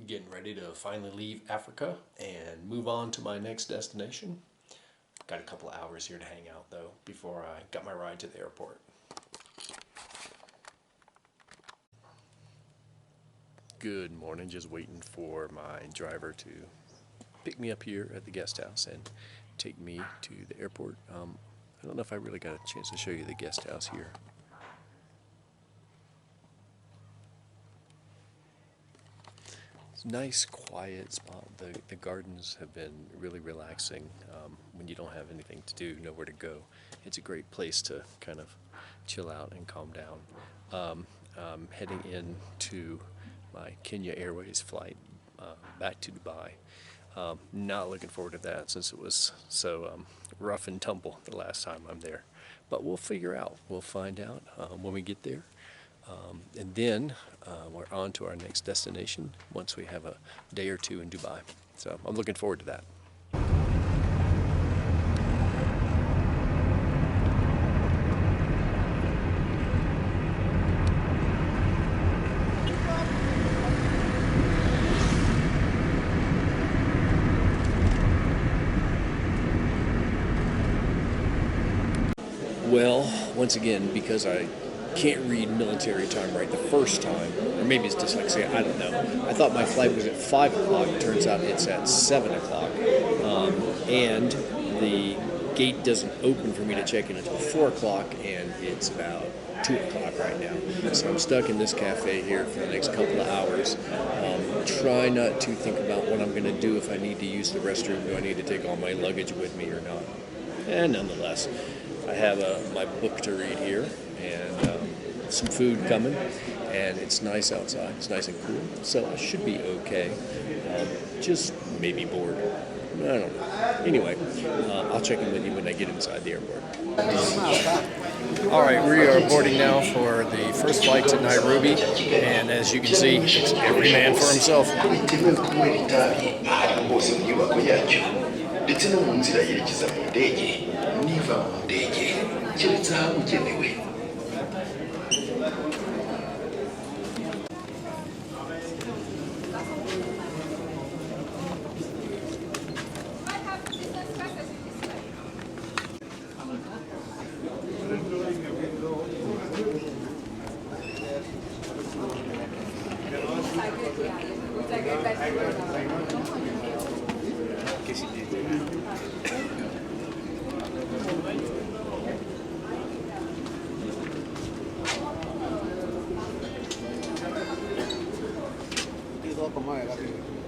getting ready to finally leave Africa and move on to my next destination. Got a couple of hours here to hang out though before I got my ride to the airport. Good morning, just waiting for my driver to pick me up here at the guest house and take me to the airport. I don't know if I really got a chance to show you the guest house here. It's a nice, quiet spot. The gardens have been really relaxing when you don't have anything to do, nowhere to go. It's a great place to kind of chill out and calm down. I'm heading into my Kenya Airways flight back to Dubai. Not looking forward to that since it was so rough and tumble the last time I'm there. But we'll figure out. We'll find out when we get there. And then we're on to our next destination once we have a day or two in Dubai. So I'm looking forward to that. Well, once again, because I can't read military time right the first time, or maybe it's dyslexia, I don't know. I thought my flight was at 5 o'clock. Turns out it's at 7 o'clock. And the gate doesn't open for me to check in until 4 o'clock, and it's about 2 o'clock right now. So I'm stuck in this cafe here for the next couple of hours. Try not to think about what I'm going to do if I need to use the restroom. Do I need to take all my luggage with me or not? And nonetheless, I have my book to read here and some food coming, and it's nice outside. It's nice and cool, so I should be okay. Just maybe bored. I don't know. Anyway, I'll check in with you when I get inside the airport. All right, we are boarding now for the first flight to Nairobi, and as you can see, it's every man for himself.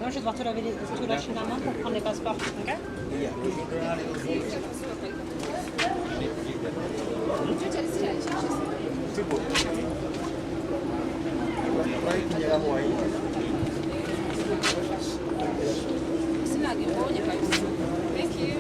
Non, je vais devoir te lâcher la main pour prendre les passeports, ok? Thank you.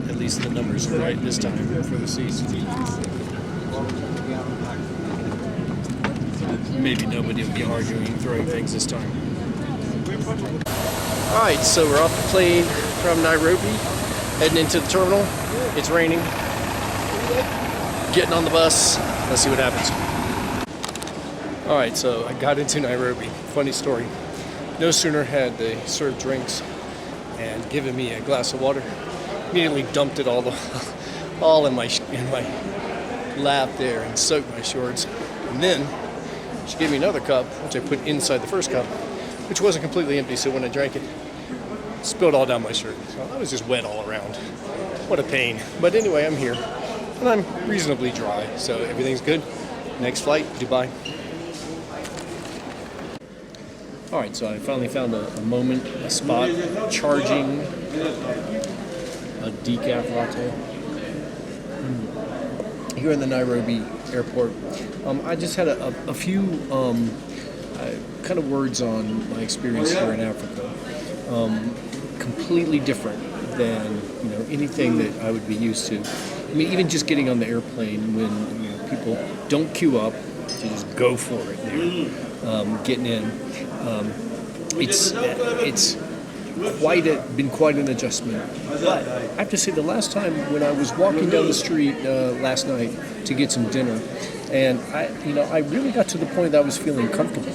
At least the numbers are right this time for the seats. Maybe nobody will be arguing and throwing things this time. Alright, so we're off the plane from Nairobi, heading into the terminal. It's raining. Getting on the bus. Let's see what happens. Alright, so I got into Nairobi. Funny story. No sooner had they served drinks and given me a glass of water, immediately dumped it all in my lap there and soaked my shorts. And then she gave me another cup, which I put inside the first cup, which wasn't completely empty. So when I drank it, it spilled all down my shirt. So I was just wet all around. What a pain. But anyway, I'm here and I'm reasonably dry, so everything's good. Next flight, Dubai. All right, so I finally found a moment, a spot, charging a decaf latte here in the Nairobi airport. I just had a few kind of words on my experience here in Africa. Completely different than anything that I would be used to. I mean, even just getting on the airplane when people don't queue up, to just go for it there, getting in. It's been quite an adjustment. But I have to say, the last time when I was walking down the street last night to get some dinner, and I really got to the point that I was feeling comfortable,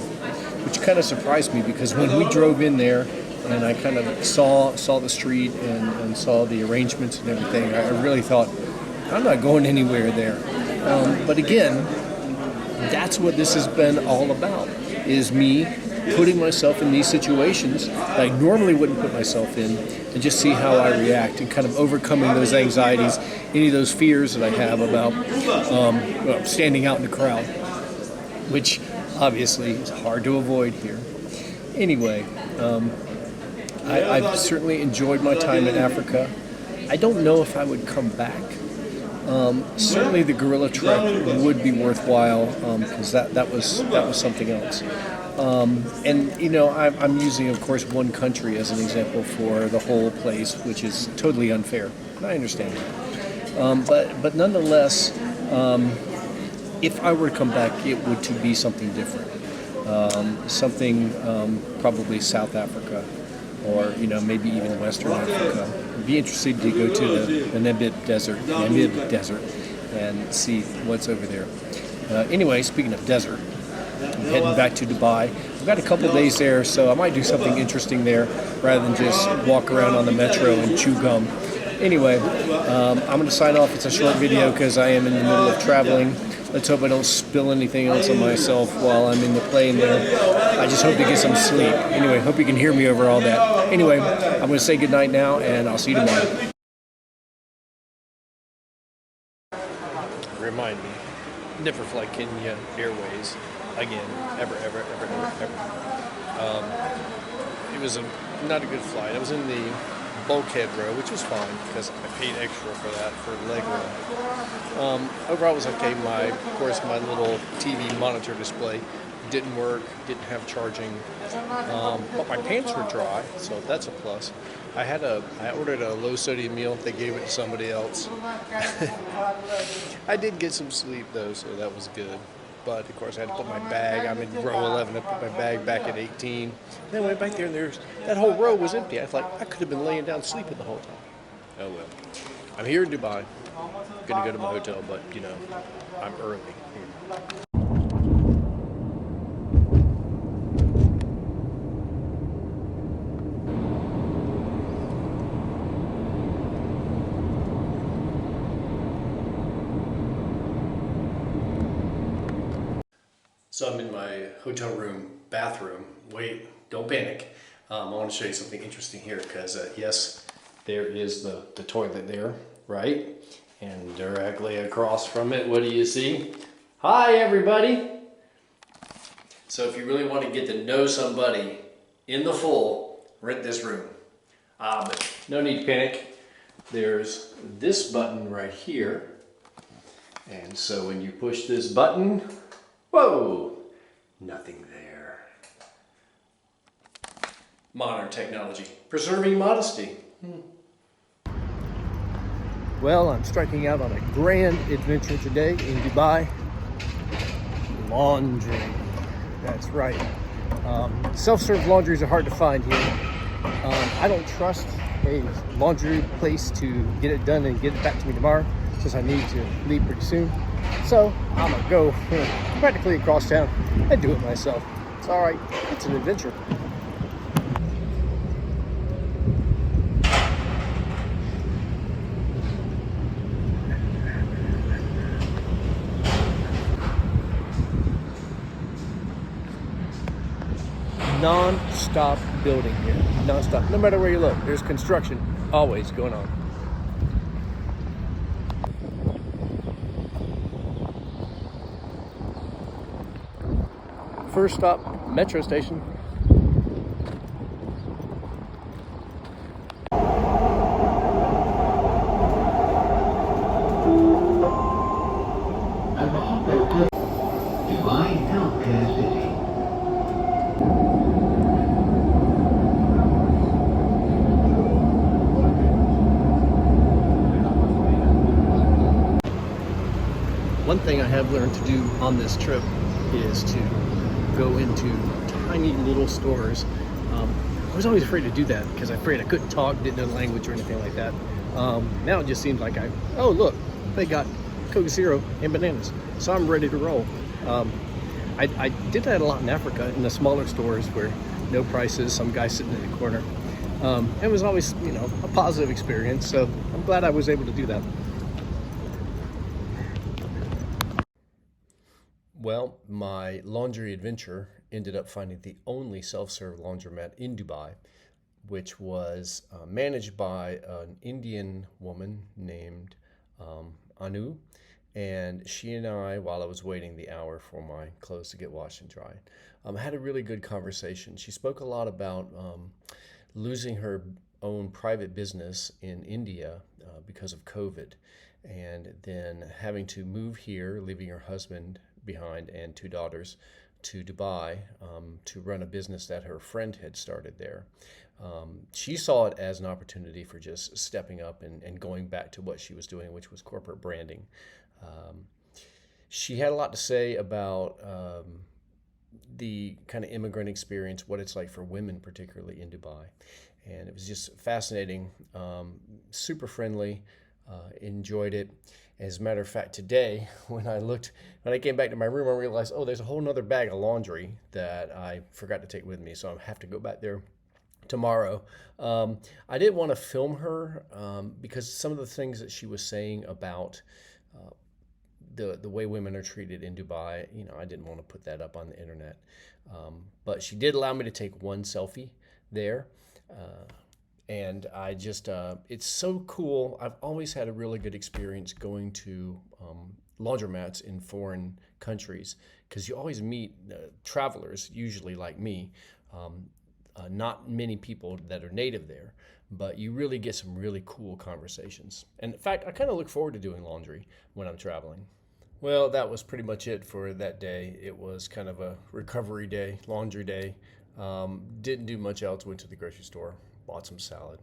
which kind of surprised me, because when we drove in there and I kind of saw the street and saw the arrangements and everything, I really thought, I'm not going anywhere there. But again, that's what this has been all about, is me putting myself in these situations that I normally wouldn't put myself in, and just see how I react, and kind of overcoming those anxieties, any of those fears that I have about standing out in the crowd, which obviously is hard to avoid here. Anyway, I've certainly enjoyed my time in Africa. I don't know if I would come back. Certainly the gorilla trek would be worthwhile, because that was something else. And I'm using, of course, one country as an example for the whole place, which is totally unfair. I understand that. But nonetheless, if I were to come back, it would to be something different. Something probably South Africa, or maybe even Western Africa. I'd be interested to go to the Namib Desert, and see what's over there. Anyway, speaking of desert, I'm heading back to Dubai. I've got a couple days there, so I might do something interesting there rather than just walk around on the metro and chew gum. Anyway, I'm going to sign off. It's a short video because I am in the middle of traveling. Let's hope I don't spill anything else on myself while I'm in the plane there. I just hope to get some sleep. Anyway, hope you can hear me over all that. Anyway, I'm going to say goodnight now, and I'll see you tomorrow. Remind me, never fly Kenya Airways again, ever. It was not a good flight. I was in the bulkhead row, which was fine because I paid extra for that, for leg room. Overall, it was okay. Of course, my little TV monitor display didn't work, didn't have charging, but my pants were dry, so that's a plus. I ordered a low sodium meal. They gave it to somebody else. I did get some sleep though, so that was good. But of course, I had to put my bag. I'm in row 11. I put my bag back at 18. Then I went back there, and that whole row was empty. I thought I could have been laying down sleeping the whole time. Oh well. I'm here in Dubai. I'm gonna go to my hotel, but I'm early. So I'm in my hotel room bathroom. Wait, don't panic. I want to show you something interesting here because yes, there is the toilet there, right? And directly across from it, what do you see? Hi, everybody. So if you really want to get to know somebody in the full, rent this room. But no need to panic. There's this button right here. And so when you push this button, whoa, nothing there. Modern technology, preserving modesty. Well, I'm striking out on a grand adventure today in Dubai. Laundry, that's right. Self-serve laundries are hard to find here. I don't trust a laundry place to get it done and get it back to me tomorrow, since I need to leave pretty soon. So I'm gonna go practically across town and do it myself. It's all right, it's an adventure. non-stop building here. Non-stop. No matter where you look, there's construction always going on. First stop, metro station. Dubai Healthcare City. One thing I have learned to do on this trip is to go into tiny little stores. I was always afraid to do that because I'm afraid I couldn't talk, didn't know the language or anything like that. Now it just seems like oh look, they got Coke Zero and bananas, so I'm ready to roll. I did that a lot in Africa in the smaller stores where no prices, some guy sitting in the corner. It was always, a positive experience, so I'm glad I was able to do that. Well, my laundry adventure ended up finding the only self-serve laundromat in Dubai, which was managed by an Indian woman named Anu. And she and I, while I was waiting the hour for my clothes to get washed and dried, had a really good conversation. She spoke a lot about losing her own private business in India because of COVID, and then having to move here, leaving her husband behind and 2 daughters to Dubai to run a business that her friend had started there. She saw it as an opportunity for just stepping up and going back to what she was doing, which was corporate branding. She had a lot to say about the kind of immigrant experience, what it's like for women, particularly in Dubai. And it was just fascinating, super friendly, enjoyed it. As a matter of fact, today, when I came back to my room, I realized, there's a whole nother bag of laundry that I forgot to take with me. So I have to go back there tomorrow. I didn't want to film her because some of the things that she was saying about the way women are treated in Dubai, I didn't want to put that up on the internet. But she did allow me to take one selfie there. And I just, it's so cool. I've always had a really good experience going to laundromats in foreign countries because you always meet travelers, usually like me, not many people that are native there, but you really get some really cool conversations. And in fact, I kind of look forward to doing laundry when I'm traveling. Well, that was pretty much it for that day. It was kind of a recovery day, laundry day. Didn't do much else. Went to the grocery store, bought some salad.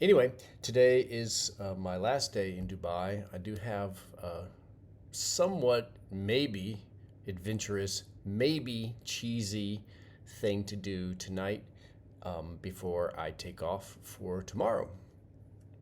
Anyway, today is my last day in Dubai. I do have a somewhat maybe adventurous, maybe cheesy thing to do tonight before I take off for tomorrow.